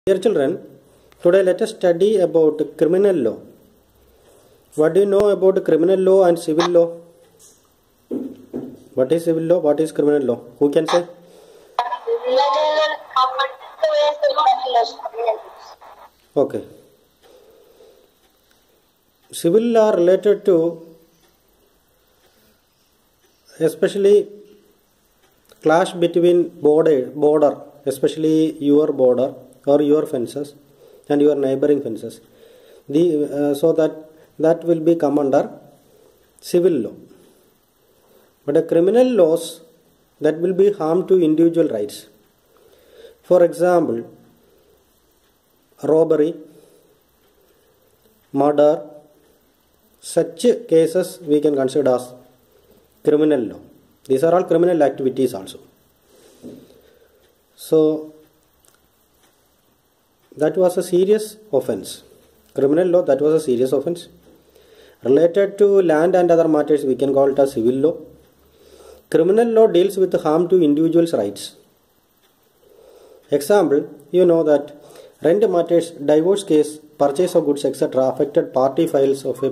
Dear children, today let us study about criminal law. What do you know about criminal law and civil law? What is civil law? What is criminal law? Who can say? Okay. Civil law related to especially clash between border, especially your border or your fences and your neighboring fences. So that will be come under civil law. But a criminal laws that will be harm to individual rights. For example, robbery, murder, such cases we can consider as criminal law. These are all criminal activities also. So that was a serious offense. Criminal law, that was a serious offense. Related to land and other matters, we can call it as civil law. Criminal law deals with harm to individuals' rights. Example, you know that rent matters, divorce case, purchase of goods, etc. affected party files of a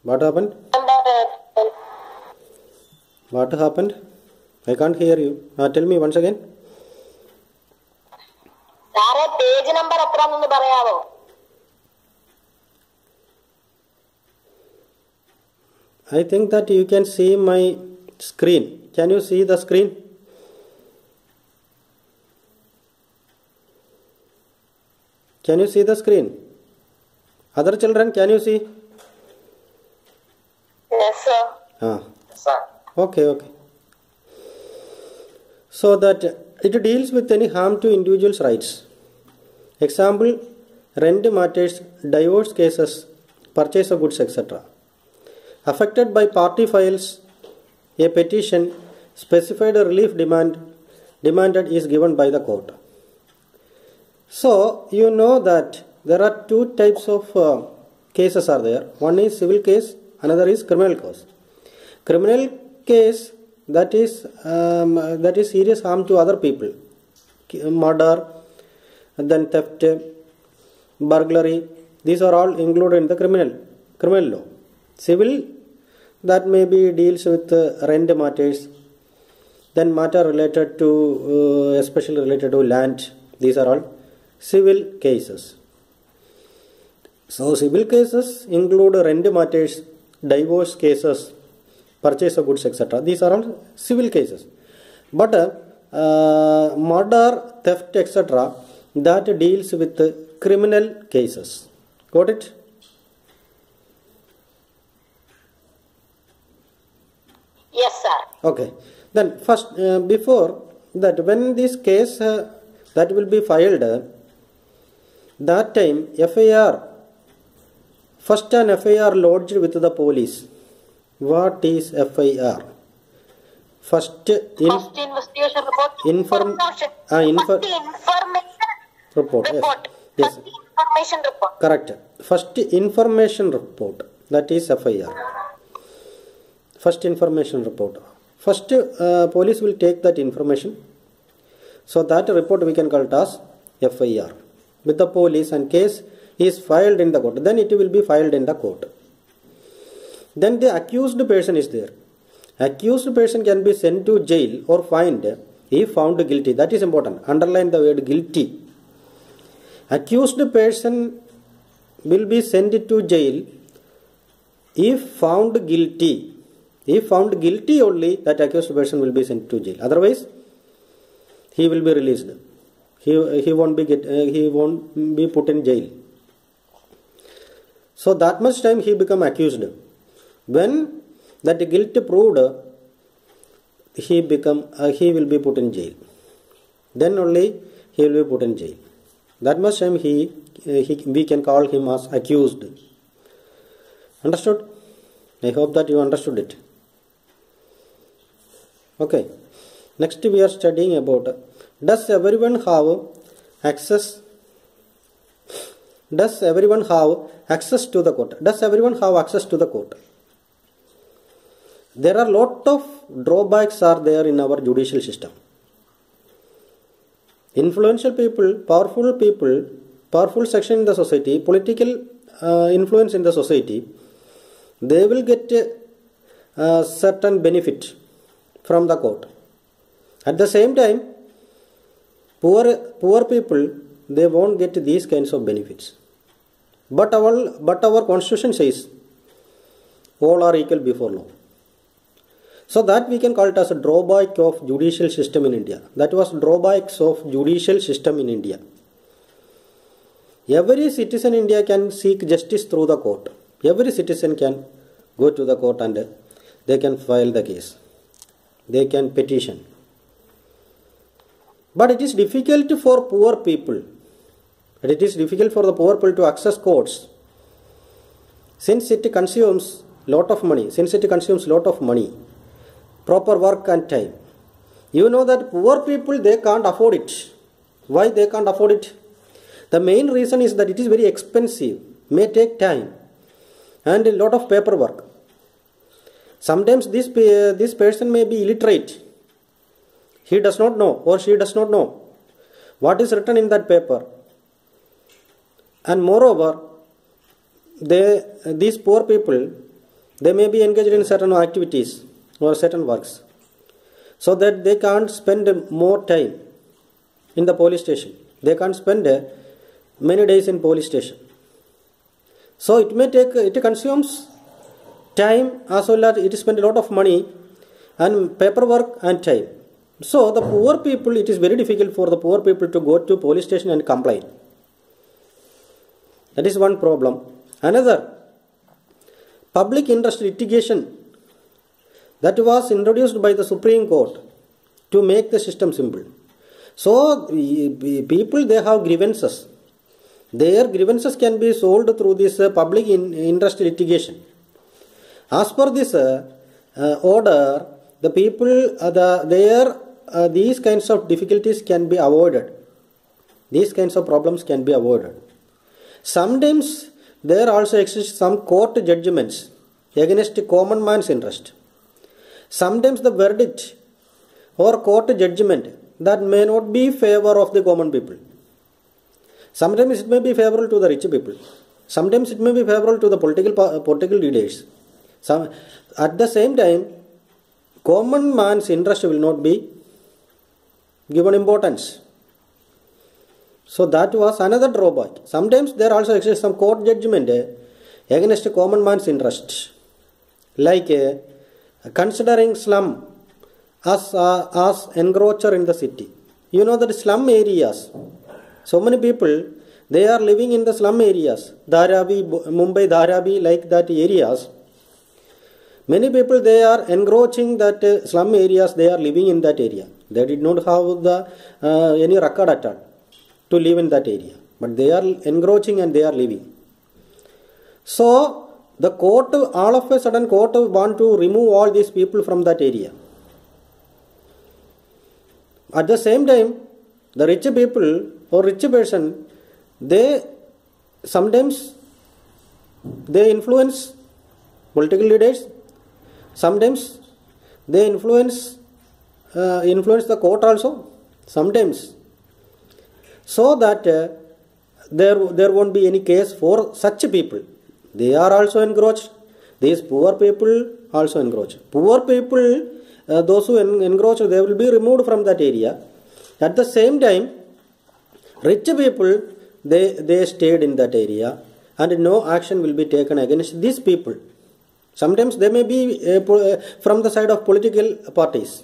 What happened? What happened? I can't hear you. Tell me once again. Page number I think that you can see my screen. Can you see the screen? Can you see the screen? Other children, can you see? Yes, sir. Ah. Yes, sir. Okay. So that it deals with any harm to individuals' rights. Example, rent matters, divorce cases, purchase of goods, etc. Affected by party files, a petition, specified relief demanded is given by the court. So you know that there are two types of cases are there. One is civil case, another is criminal case. Criminal case, that is serious harm to other people, murder, then theft, burglary. These are all included in the criminal law. Civil, that maybe deals with rent matters, then matter related to especially related to land. These are all civil cases. So civil cases include rent matters, divorce cases, purchase of goods, etc. These are all civil cases. But murder, theft, etc. that deals with criminal cases. Got it? Yes, sir. Okay. Then first, before that, when this case that will be filed, that time FIR, first an FIR lodged with the police. What is FIR? First investigation report. Information report. Yes. First information report. Correct. First information report. That is FIR. First information report. First police will take that information. So that report we can call it as FIR with the police, and case is filed in the court. Then it will be filed in the court. Then the accused person is there. Accused person can be sent to jail or fined if found guilty. That is important. Underline the word guilty. Accused person will be sent to jail if found guilty. If found guilty only, that accused person will be sent to jail. Otherwise, he will be released. He won't be put in jail. So that much time he become accused. When that guilt proved, he will be put in jail. Then only he will be put in jail. That much time we can call him as accused. Understood? I hope that you understood it. Okay. Next we are studying about, does everyone have access to the court? Does everyone have access to the court? There are lot of drawbacks are there in our judicial system. Influential people, powerful section in the society, political influence in the society, they will get a certain benefit from the court. At the same time, poor people, they won't get these kinds of benefits. But our constitution says all are equal before law. So that we can call it as a drawback of judicial system in India. That was drawbacks of judicial system in India. Every citizen in India can seek justice through the court. Every citizen can go to the court and they can file the case. They can petition. But it is difficult for poor people. It is difficult for the poor people to access courts. Since it consumes lot of money, proper work and time. You know that poor people, they can't afford it. Why they can't afford it? The main reason is that it is very expensive, may take time, and a lot of paperwork. Sometimes this person may be illiterate. He does not know or she does not know what is written in that paper. And moreover, these poor people, they may be engaged in certain activities or certain works, so that they can't spend more time in the police station. They can't spend many days in police station. So it consumes time as well as it spends a lot of money and paperwork and time. So the poor people, it is very difficult for the poor people to go to police station and complain. That is one problem. Another, public interest litigation that was introduced by the Supreme Court to make the system simple. So people, they have grievances. Their grievances can be solved through this public interest litigation. As per this order, the people, these kinds of difficulties can be avoided. These kinds of problems can be avoided. Sometimes there also exists some court judgments against common man's interest. Sometimes the verdict or court judgment that may not be favor of the common people. Sometimes it may be favorable to the rich people. Sometimes it may be favorable to the political leaders. At the same time, common man's interest will not be given importance. So that was another drawback. Sometimes there also exists some court judgment against common man's interest, like considering slum as encroacher in the city. You know that slum areas, so many people, they are living in the slum areas, Mumbai, Dharavi, like that areas. Many people, they are encroaching that slum areas, they are living in that area. They did not have any record at all to live in that area. But they are encroaching and they are living. So, the court, all of a sudden, court want to remove all these people from that area. At the same time, the rich people or rich person, sometimes they influence political leaders. Sometimes they influence the court also. Sometimes, so that there won't be any case for such people. They are also encroached. These poor people also encroach. Poor people, those who encroach, they will be removed from that area. At the same time, rich people, they stayed in that area, and no action will be taken against these people. Sometimes they may be from the side of political parties.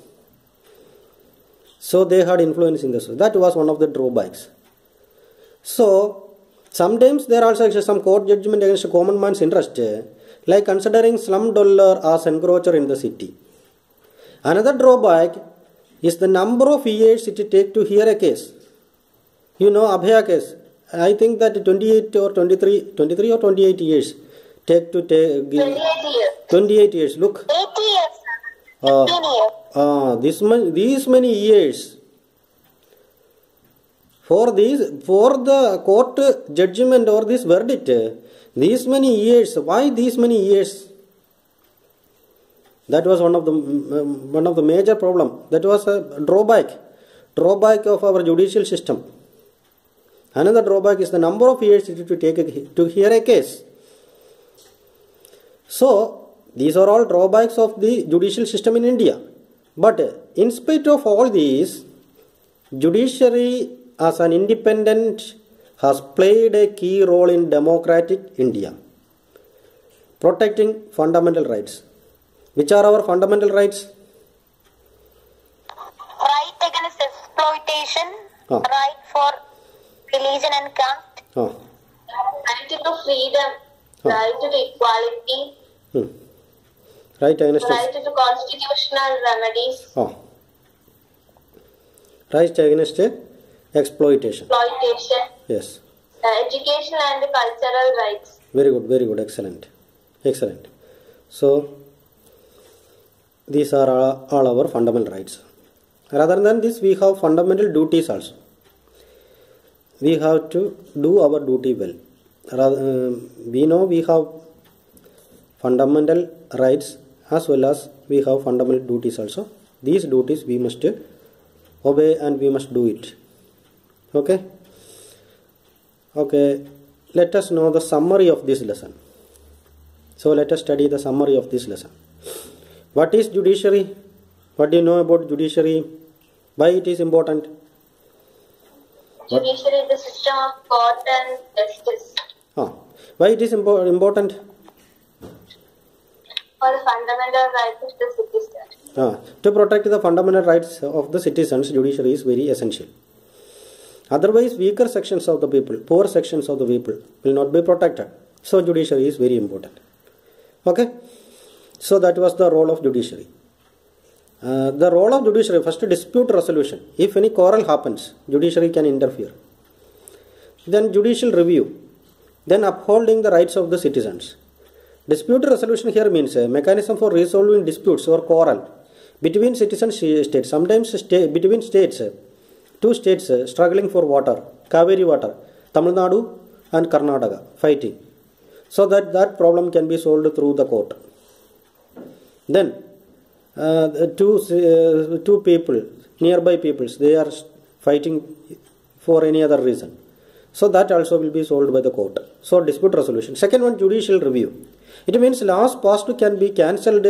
So they had influence in this. That was one of the drawbacks. So sometimes there also exists some court judgment against a common man's interest, like considering slum dweller as encroacher in the city. Another drawback is the number of years it takes to hear a case. You know, Abhaya case, I think that 23 or 28 years take to take. 28 years. 28 years, look. 80 years. 15 years. These many years. For the court judgment or this verdict, these many years. Why these many years? That was one of the major problem. That was a drawback drawback of our judicial system. Another drawback is the number of years it to take to hear a case. So these are all drawbacks of the judicial system in India. But in spite of all these, judiciary as an independent has played a key role in democratic India, protecting fundamental rights. Which are our fundamental rights? Right against exploitation, Ah. right for religion and caste, Ah. right to freedom, Ah. right to equality, Right against right to constitutional remedies, right against exploitation. exploitation, Yes. education and cultural rights. Very good, very good, excellent. Excellent. So these are all our fundamental rights. Rather than this, we have fundamental duties also. We have to do our duty well. We know we have fundamental rights as well as we have fundamental duties also. These duties we must obey and we must do it. Okay? Okay, let us know the summary of this lesson. So let us study the summary of this lesson. What is judiciary? What do you know about judiciary? Why it is important? Judiciary is the system of court and justice Why it is important? for the fundamental rights of the citizen. To protect the fundamental rights of the citizens, judiciary is very essential. Otherwise, weaker sections of the people, poor sections of the people will not be protected. So, judiciary is very important. Okay? So, that was the role of judiciary. The role of judiciary, first dispute resolution. If any quarrel happens, judiciary can interfere. Then judicial review. Then upholding the rights of the citizens. Dispute resolution here means a mechanism for resolving disputes or quarrel between citizens and states. Sometimes between states, two states struggling for water, Kaveri water, Tamil Nadu and Karnataka fighting. So that problem can be solved through the court. Then two people, nearby peoples, they are fighting for any other reason. So that also will be solved by the court. So dispute resolution. Second one, judicial review. It means laws passed can be cancelled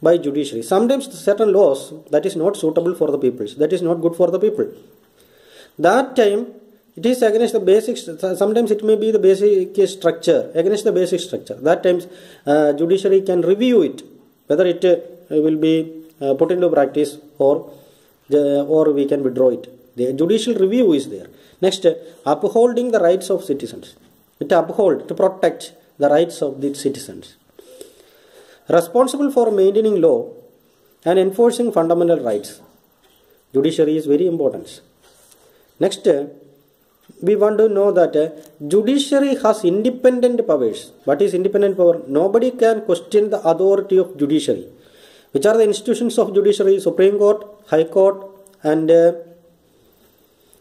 by judiciary. Sometimes certain laws that is not suitable for the peoples, that is not good for the people. That time it is against the basics. Sometimes it may be the basic structure, against the basic structure. That times judiciary can review it, whether it will be put into practice or we can withdraw it. The judicial review is there. Next, upholding the rights of citizens. To protect the rights of the citizens. Responsible for maintaining law and enforcing fundamental rights. Judiciary is very important. Next, we want to know that judiciary has independent powers. What is independent power? Nobody can question the authority of judiciary. Which are the institutions of judiciary? Supreme Court, High Court and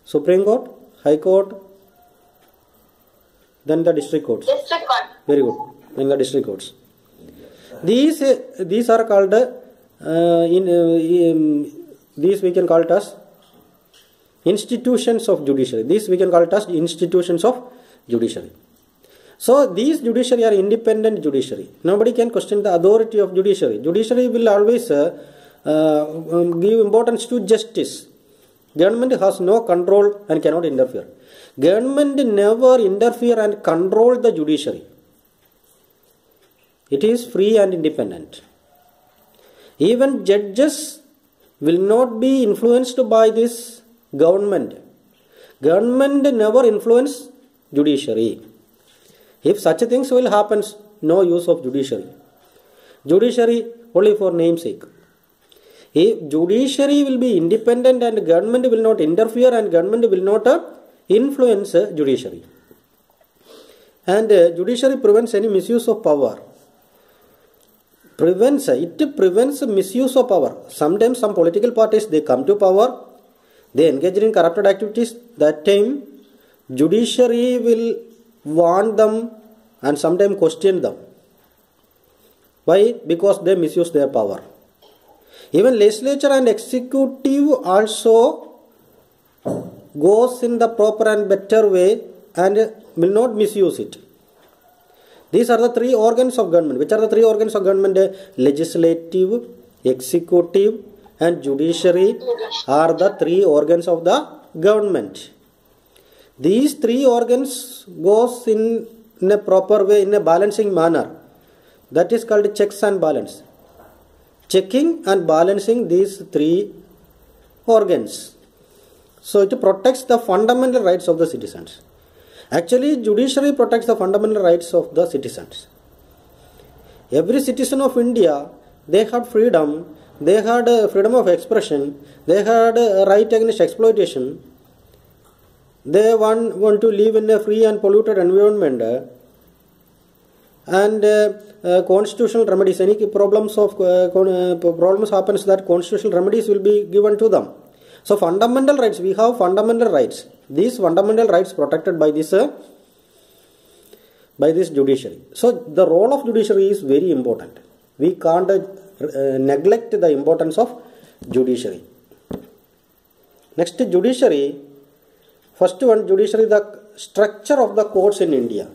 Supreme Court, High Court, then the district courts. District court. Very good. In the district courts. These are called these we can call it as institutions of judiciary. These we can call it as institutions of judiciary. So these judiciary are independent judiciary. Nobody can question the authority of judiciary. Judiciary will always give importance to justice. Government has no control and cannot interfere. Government never interfere and control the judiciary. It is free and independent. Even judges will not be influenced by this government. Government never influence judiciary. If such things will happen, no use of judiciary. Judiciary only for namesake. If judiciary will be independent and government will not interfere and government will not influence judiciary. And judiciary prevents any misuse of power. It prevents misuse of power. Sometimes some political parties, they come to power, they engage in corrupted activities. That time judiciary will warn them and sometimes question them. Why? Because they misuse their power. Even legislature and executive also goes in the proper and better way and will not misuse it. These are the three organs of government. Which are the three organs of government? Legislative, executive and judiciary are the three organs of the government. These three organs goes in a proper way, in a balancing manner. That is called checks and balance. Checking and balancing these three organs. So it protects the fundamental rights of the citizens. Actually, judiciary protects the fundamental rights of the citizens. Every citizen of India, they had freedom. They had freedom of expression. They had right against exploitation. They want to live in a free and polluted environment. And constitutional remedies, any problems happens, that constitutional remedies will be given to them. So fundamental rights, we have fundamental rights. These fundamental rights protected by this judiciary. So the role of judiciary is very important. We can't neglect the importance of judiciary. Next, judiciary. First one, judiciary, the structure of the courts in India.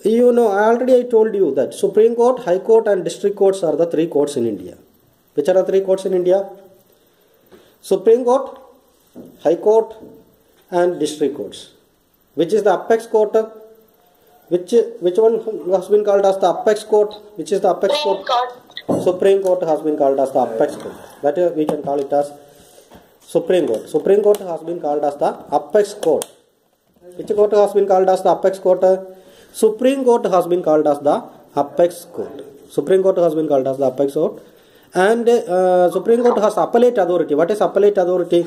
You know, I told you that Supreme Court, High Court and District Courts are the three courts in India. Which are the three courts in India? Supreme Court, High Court and District Courts. Which is the apex court? Which one has been called as the apex court? Which is the apex court? Supreme Court has been called as the apex court. That we can call it as Supreme Court. Supreme Court has been called as the apex court. Which court has been called as the apex court? Supreme Court has been called as the apex court. Supreme Court has been called as the apex court. And Supreme Court has appellate authority. What is appellate authority?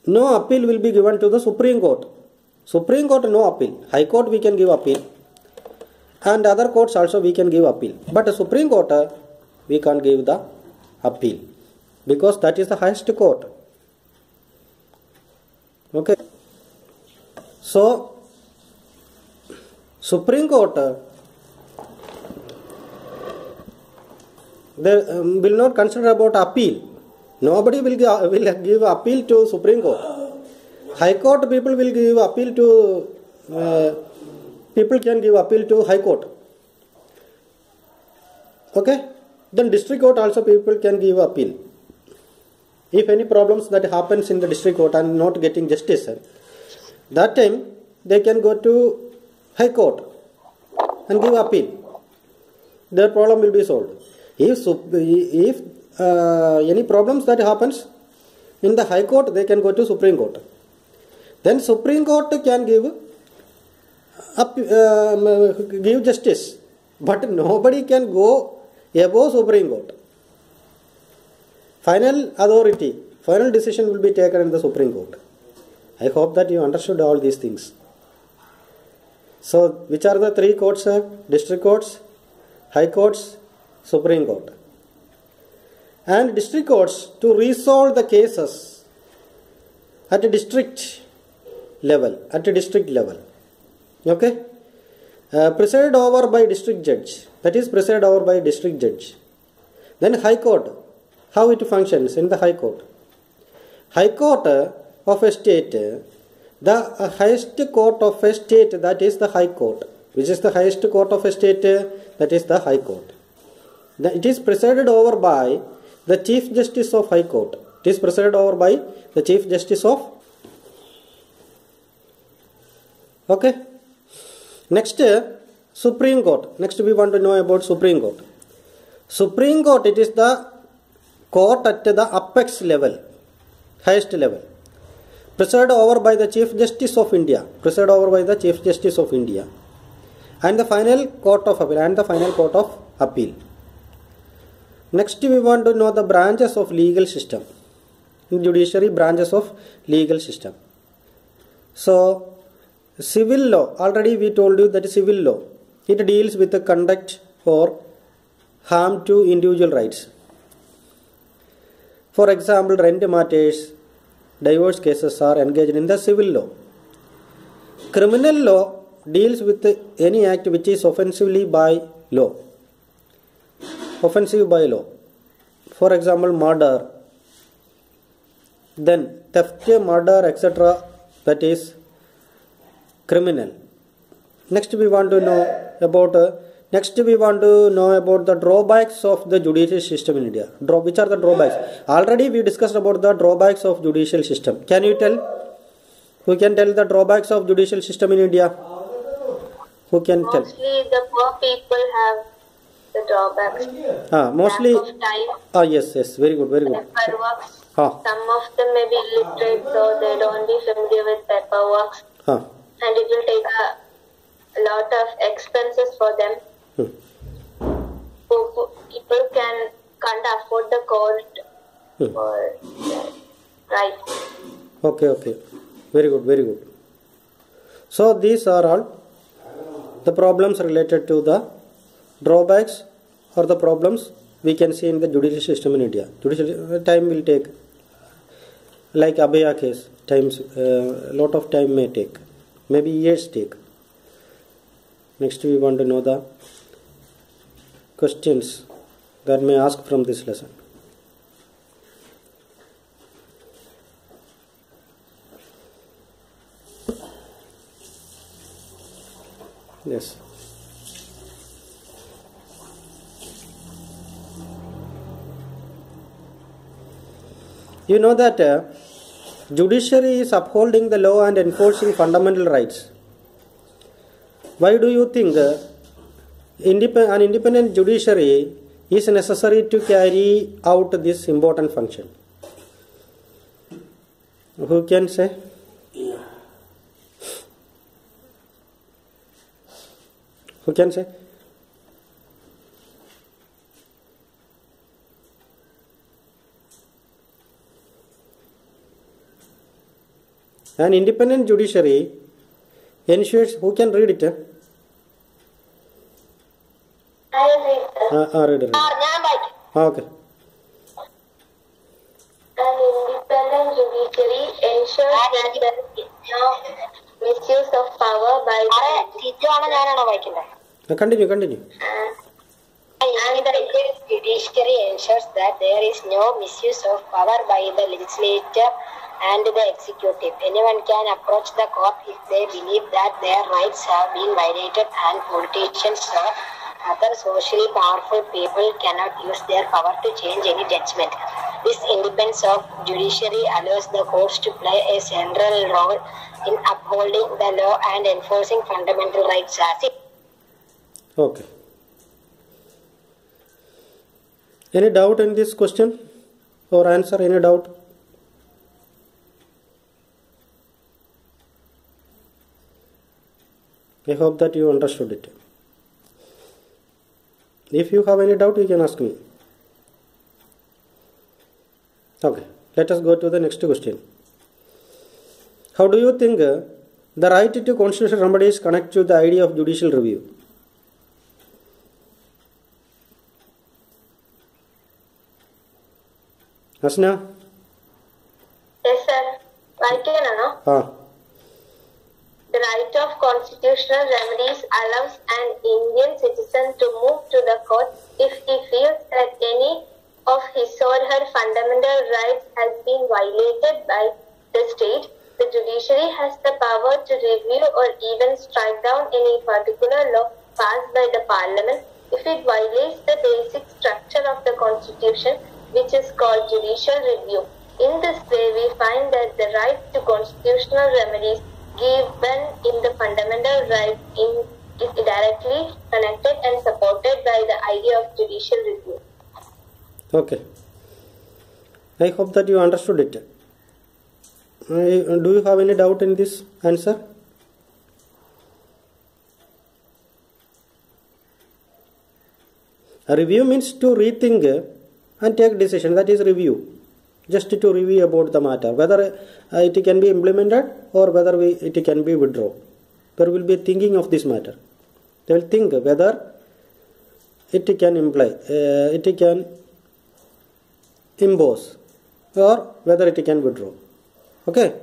No appeal will be given to the Supreme Court. Supreme Court, no appeal. High Court we can give appeal. And other courts also we can give appeal. But the Supreme Court, we can't give the appeal. Because that is the highest court. Okay. So, Supreme Court, they will not consider about appeal. Nobody will give appeal to Supreme Court. High Court people will give appeal to, people can give appeal to High Court. Okay. Then District Court also people can give appeal. If any problems that happens in the District Court and not getting justice, that time they can go to High Court and give appeal. Their problem will be solved. If any problems that happens in the High Court, they can go to Supreme Court. Then Supreme Court can give justice, but nobody can go above Supreme Court. Final authority, final decision will be taken in the Supreme Court. I hope that you understood all these things. So, which are the three courts? District Courts, High Courts, Supreme Court. And District Courts to resolve the cases at a district level. Okay? Presided over by district judge. That is presided over by district judge. Then High Court. How it functions in the High Court? High Court of a state, the highest court of a state, that is the High Court. Which is the highest court of a state? That is the High Court. It is presided over by the Chief Justice of High Court. It is presided over by the Chief Justice of. Okay. Next, Supreme Court. Next we want to know about Supreme Court. Supreme Court, it is the court at the apex level, highest level. Presided over by the Chief Justice of India. Presided over by the Chief Justice of India. And the final court of appeal. Next we want to know the branches of legal system. In judiciary, branches of legal system. So, civil law, already we told you that civil law, it deals with the conduct or harm to individual rights. For example, rent matters, divorce cases are engaged in the civil law. Criminal law deals with any act which is offensive by law. For example, murder, then theft, murder, etc., that is criminal. Next we want to know about the drawbacks of the judicial system in India. Which are the drawbacks? Already we discussed about the drawbacks of judicial system. Can you tell? Who can tell the drawbacks of judicial system in India? Who can tell? Mostly the poor people have the drawbacks. Mostly. Lack of time. Yes, very good. Paperwork. Some of them may be illiterate, so they don't be familiar with paperwork. And it will take a lot of expenses for them. People can't afford the court for right. Okay. Very good. So these are all the problems related to the drawbacks or the problems we can see in the judicial system in India. Judicial time will take, like Abhaya case, lot of time may take, maybe years take. Next we want to know the questions that may ask from this lesson. Yes. You know that judiciary is upholding the law and enforcing fundamental rights. Why do you think an independent judiciary is necessary to carry out this important function? Who can say? Who can say? An independent judiciary ensures. Who can read it? I will read. Read it. Okay. An independent judiciary ensures that there is no misuse of power by Continue. And the judiciary ensures that there is no misuse of power by the legislature and the executive. Anyone can approach the court if they believe that their rights have been violated, and politicians or other socially powerful people cannot use their power to change any judgment. This independence of judiciary allows the courts to play a central role in upholding the law and enforcing fundamental rights. Okay. Any doubt in this question or answer? Any doubt? I hope that you understood it. If you have any doubt, you can ask me. Okay, let us go to the next question. How do you think the right to constitutional remedies connect to the idea of judicial review? Asna? Yes, sir. Why can I know? The right of constitutional remedies allows an Indian citizen to move to the court if he feels that any of his or her fundamental rights has been violated by the state. The judiciary has the power to review or even strike down any particular law passed by the parliament if it violates the basic structure of the constitution, which is called judicial review. In this way, we find that the right to constitutional remedies given in the fundamental right is directly connected and supported by the idea of judicial review. Okay. I hope that you understood it. Do you have any doubt in this answer? A review means to rethink and take decision. That is review. Just to review about the matter, whether it can be implemented or whether it can be withdrawn. There will be thinking of this matter. They will think whether it can impose or whether it can withdraw. Okay.